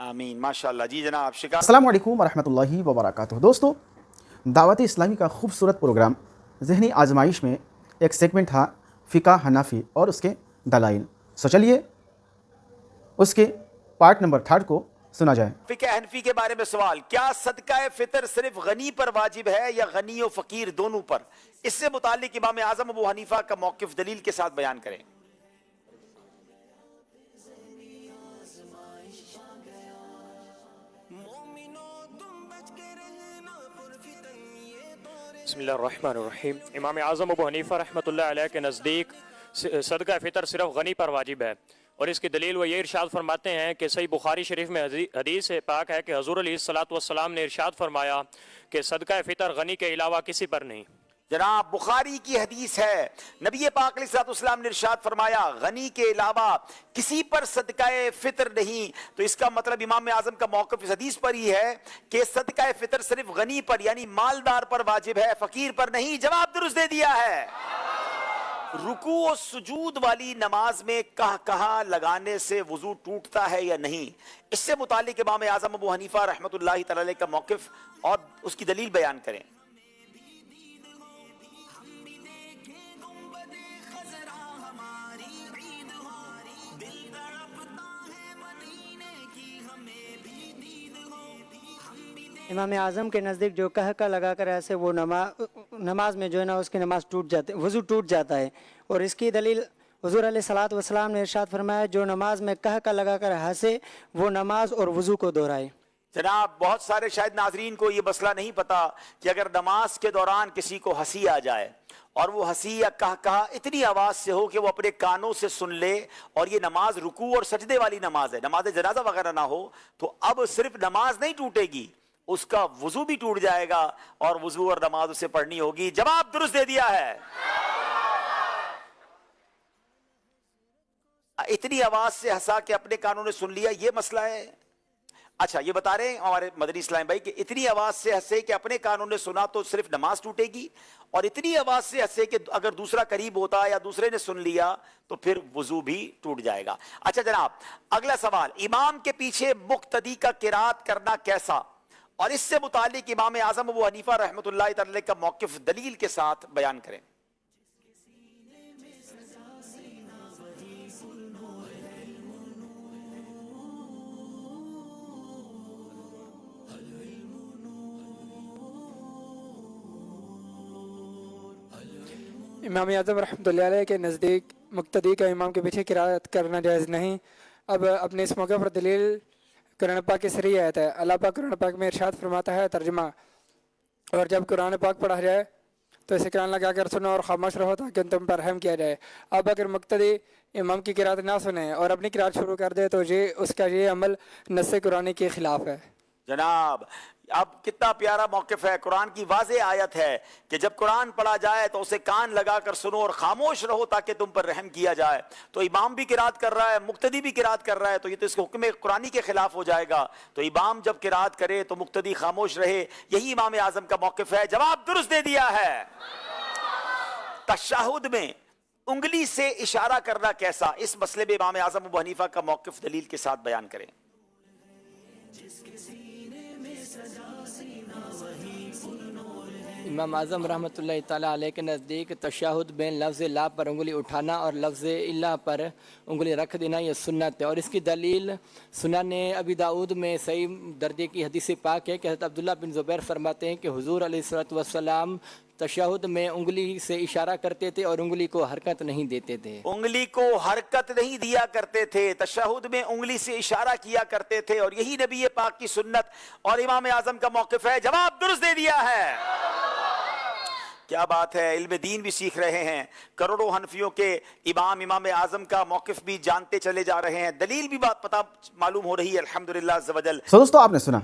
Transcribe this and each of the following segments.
آمین ماشاءاللہ. جی جناب شکا. السلام علیکم ورحمۃ اللہ وبرکاتہ. دوستو، دعوت اسلامی کا خوبصورت پروگرام ذہنی آزمائش میں ایک سیگمنٹ تھا فقہ حنفی اور اس کے دلائل. چلیے اس کے پارٹ نمبر 3 کو سنا جائے. فقہ حنفی کے بارے میں سوال: کیا صدقہ فطر صرف غنی پر واجب ہے یا غنی و فقیر دونوں پر؟ اس سے متعلق امام اعظم ابو حنیفہ کا موقف دلیل کے ساتھ بیان کریں. بسم اللہ الرحمن الرحیم. امام اعظم ابو حنیفہ رحمۃ اللہ علیہ کے نزدیک صدقہ فطر صرف غنی پر واجب ہے، اور اس کی دلیل وہ یہ ارشاد فرماتے ہیں کہ صحیح بخاری شریف میں حدیث پاک ہے کہ حضور علیہ الصلوۃ والسلام نے ارشاد فرمایا کہ صدقہ فطر غنی کے علاوہ کسی پر نہیں. جناب بخاری کی حدیث ہے، نبی پاک علیہ الصلوۃ والسلام نے ارشاد فرمایا غنی کے علاوہ کسی پر صدقہ فطر نہیں. تو اس کا مطلب امام اعظم کا موقف اس حدیث پر ہی ہے کہ صدقہ فطر صرف غنی پر یعنی مالدار پر واجب ہے، فقیر پر نہیں. جواب درست دے دیا ہے. رکوع و سجود والی نماز میں کہا لگانے سے وضو ٹوٹتا ہے یا نہیں؟ اس سے متعلق امام اعظم ابو حنیفہ رحمۃ اللہ تعالی کا موقف اور اس کی دلیل بیان کریں. امام اعظم کے نزدیک جو کہا لگا کر ایسے وہ نماز میں جو ہے نا اس کی نماز ٹوٹ جاتی ہے، وضو ٹوٹ جاتا ہے. اور اس کی دلیل حضور علیہ الصلوۃ والسلام نے ارشاد فرمایا جو نماز میں کہا لگا کر ہنسے وہ نماز اور وضو کو دہرائے. جناب بہت سارے شاید ناظرین کو یہ مسئلہ نہیں پتا کہ اگر نماز کے دوران کسی کو ہنسی آ جائے اور وہ ہنسی یا کہا اتنی آواز سے ہو کہ وہ اپنے کانوں سے سن لے اور یہ نماز رکوع اور سجدے والی نماز ہے، نماز جنازہ وغیرہ نہ ہو، تو اب صرف نماز نہیں ٹوٹے گی، اس کا وضو بھی ٹوٹ جائے گا اور وضو اور نماز اسے پڑھنی ہوگی. جواب درست دے دیا ہے. اتنی آواز سے ہنسا کہ اپنے کانوں نے سن لیا، یہ مسئلہ ہے. اچھا یہ بتا رہے ہیں ہمارے مدنی اسلام بھائی کہ اتنی آواز سے ہنسے کہ اپنے کانوں نے سنا تو صرف نماز ٹوٹے گی، اور اتنی آواز سے ہنسے کہ اگر دوسرا قریب ہوتا یا دوسرے نے سن لیا تو پھر وضو بھی ٹوٹ جائے گا. اچھا جناب اگلا سوال: امام کے پیچھے مقتدی کا قرات کرنا کیسا؟ اور اس سے متعلق امام اعظم ابو حنیفہ رحمۃ اللہ تعالی کا موقف دلیل کے ساتھ بیان کریں. امام اعظم رحمۃ اللہ علیہ کے نزدیک مقتدی کا امام کے پیچھے قرات کرنا جائز نہیں. اب اپنے اس موقع پر دلیل قرآن پاک کی صریح آیت ہے. اللہ پاک قرآن پاک میں ارشاد فرماتا ہے ترجمہ: اور جب قرآن پاک پڑھا جائے تو اسے کان لگا کر سنو اور خاموش رہو تاکہ تم پر رحم کیا جائے. اب اگر مقتدی امام کی قرات نہ سنے اور اپنی قرات شروع کر دے تو اس کا یہ عمل نص قرآن کے خلاف ہے. جناب اب کتنا پیارا موقف ہے، قرآن کی واضح آیت ہے کہ جب قرآن پڑھا جائے تو اسے کان لگا کر سنو اور خاموش رہو تاکہ تم پر رحم کیا جائے. تو امام بھی قرات کر رہا ہے، مقتدی بھی قرات کر رہا ہے، تو یہ تو اس کے حکم قرآنی کے خلاف ہو جائے گا. تو امام جب قرات کرے تو مقتدی خاموش رہے، یہی امام اعظم کا موقف ہے. جواب درست دے دیا ہے. تشہد میں انگلی سے اشارہ کرنا کیسا؟ اس مسئلے میں امام اعظم ابو حنیفہ کا موقف دلیل کے ساتھ بیان کریں. امام اعظم رحمۃ اللہ تعالیٰ علیہ کے نزدیک تشہد میں لفظ لا پر انگلی اٹھانا اور لفظ اللہ پر انگلی رکھ دینا یہ سنت ہے. اور اس کی دلیل سنن ابی داؤد میں صحیح درجے کی حدیث پاک ہے کہ حضرت عبداللہ بن زبیر فرماتے ہیں کہ حضور علیہ الصلوۃ والسلام تشہد میں انگلی سے اشارہ کرتے تھے اور انگلی کو حرکت نہیں دیتے تھے. انگلی کو حرکت نہیں دیا کرتے تھے، تشہد میں انگلی سے اشارہ کیا کرتے تھے، اور یہی نبی پاک کی سنت اور امام اعظم کا موقف ہے. جواب درست دے دیا ہے. کیا بات ہے، علم دین بھی سیکھ رہے ہیں، کروڑوں حنفیوں کے امام اعظم کا موقف بھی جانتے چلے جا رہے ہیں، دلیل بھی بات پتہ معلوم ہو رہی ہے الحمدللہ عز و جل. دوستو آپ نے سنا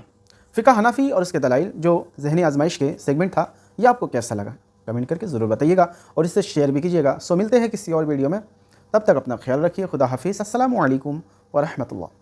فقہ حنفی اور اس کے دلائل جو ذہنی آزمائش کے سیگمنٹ تھا، یہ آپ کو کیسا لگا؟ کمنٹ کر کے ضرور بتائیے گا اور اسے شیئر بھی کیجیے گا. ملتے ہیں کسی اور ویڈیو میں، تب تک اپنا خیال رکھیے. خدا حافظ. السلام علیکم ورحمۃ اللہ.